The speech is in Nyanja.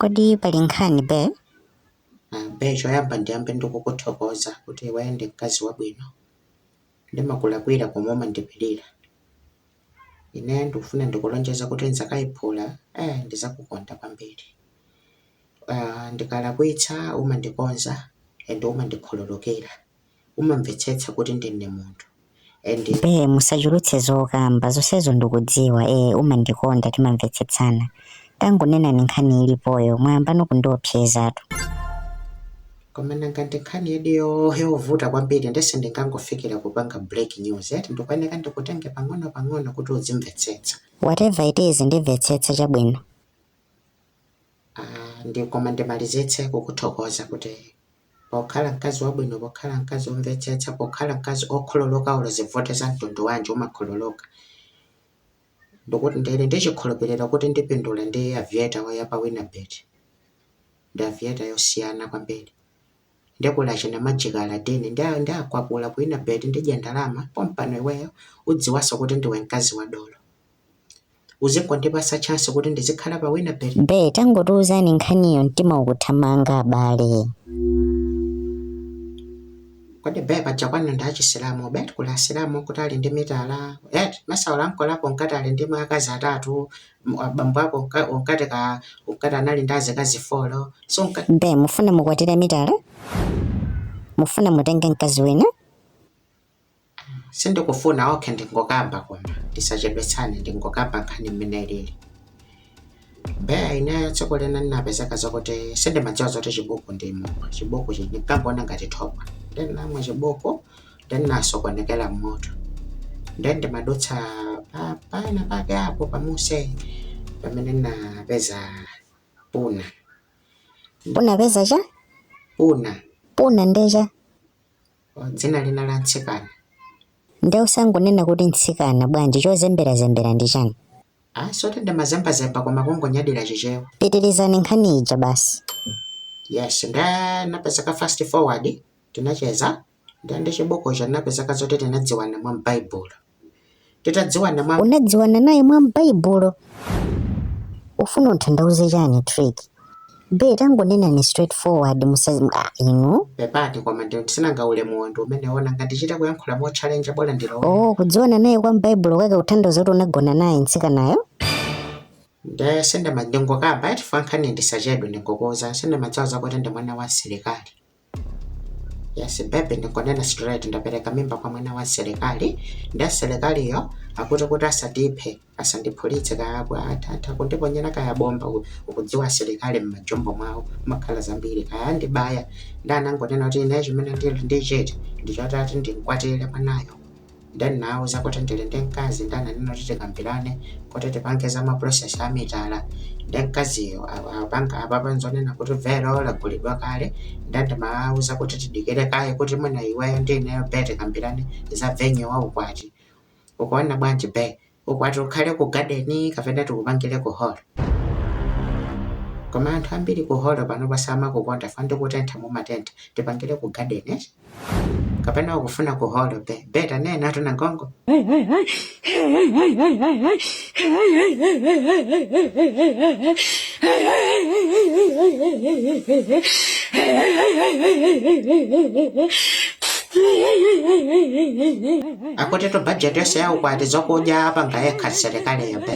Kodi pali nkhani be? Be choyamba ndiyambe ndikukuthokoza kuti wayende mkazi wabwino. Ndimakulakwira koma umandipirira. Ine ndikufuna ndikulonjeza kuti nzakayiphula ndizakukonda kwambiri. Ndikalakwitsa umandikonza and umandikhululukira. Umamvetsetsa kuti ndine munthu. Be musachulutse zokamba zonsezo ndikudziwa umandikonda timamvetsetsana. Tangunena ni nkhani ilipoyo mwayamba nokundiopsezatu. Koma nanga nkhani yediyo yovuta kwambiri ndese ndingangofikira kupanga break news ndikwaneka ndikutenge pang'ono kuti uzimvetsetsa. Whatever it is ndimvetsetsa chabwino. Ndikoma ndimalizitse kukuthokoza kuti pokhala mkazi wabwino, pokhala mkazi womvetsetsa, pokhala mkazi okhululuka ulozivote za mtundu wanje umakhululuka. Ndikuti ndili ndichikhulupirira kuti ndipindula ndi aviator wayapa Winabet. Ndi aviator yosiyana kwambiri. Ndekula china majikala dini ndakwapula ku Winabet ndidya ndalama pompano iweyo udziwaso kuti ndiwe mkazi wa dolo. Uzikondipasa chance kuti ndizikhala pa Winabet. Be tangotiuzani nkhaniyo mtima ukuthamanga abale. Kodi be paja kwanu ndachisilamu bet kula silamu kuti ali ndi mitala masaula nkolapo nkati ali ndi akazi atatu bambo ako nkati anali ndi azikazi 4 so be mufuna mukwatire mitala? Mufuna mutenge mkazi wina? Sindikufuna okay ndingokamba koma ndisachedwetsane ndingokamba nkhani mmene ilili. Be ine tsokolena napezeka zokuti sindimadziwa zoti chibuku ndimo chibuku ndikangona ngati thopa namwe chibuku nasokonekera mmoto ndimadutsa pana pake apo pamuse pamene napeza puna. Unapeza cha? Puna ndecha? Dzina lina la mtsikana. Nde usangonena kuti mtsikana bwanji chozembera ndi chani? Sote ndimazembazemba koma kungonyadira chichewa. Pitirizani nkhani ija basi. Yes, napezeka fast forward tinacheza ndi chibuku cha napezeka zote tinadziwana mwa Bible. Titadziwana mwa unadziwana naye mwa Bible. Ufuna uthandauze chani trick? Be tangonena ni straightforward inu. Pepati koma ndisinanga ulemu wandu umene ona ngati chita kuyankhula mo challenge bola ndilo. Kudziwana naye kwa Bible wake uthandauza kuti unagona naye mtsikanayo? Senda madingo kamba fankhani ndisachedwe ndingokoza senda machaza kuti ndi mwana wa serikali. Yes, bebe ndikonena straight ndapereka mimba kwa mwana wa serikali. Nda serikali yo akuti kuti asandiphulitse kayabwa athatha kundiponyera kaya bomba ukudziwa serikali mmajombo mwawo makhala zambiri kaya ndibaya ndanangonena kuti ine chimene ndili ndichiti ndichotati ndinkwatire mwanayo. Then now zakuti ndili ndi mkazi ndananena kuti tikambirane kuti tipangeza ma process amitala. Then mkaziyo apapa nzonena kuti vero olagulidwa kale ndandimauza kuti tidikire kaye kuti mwina iweyo ndineyo be tikambirane za venue wa ukwati. Ukuona bwanji be ukwati ukhale ku garden kapena tikupangire ku hall. Koma anthu ambiri ku hall pano pasama kukonda fande kutentha mu matenti tipangire ku garden kapena ukufuna ku hall be beta nena tuna ngongo. Akuti to budget yose ya ukwati zokudya apa ngayekha serikali ya be.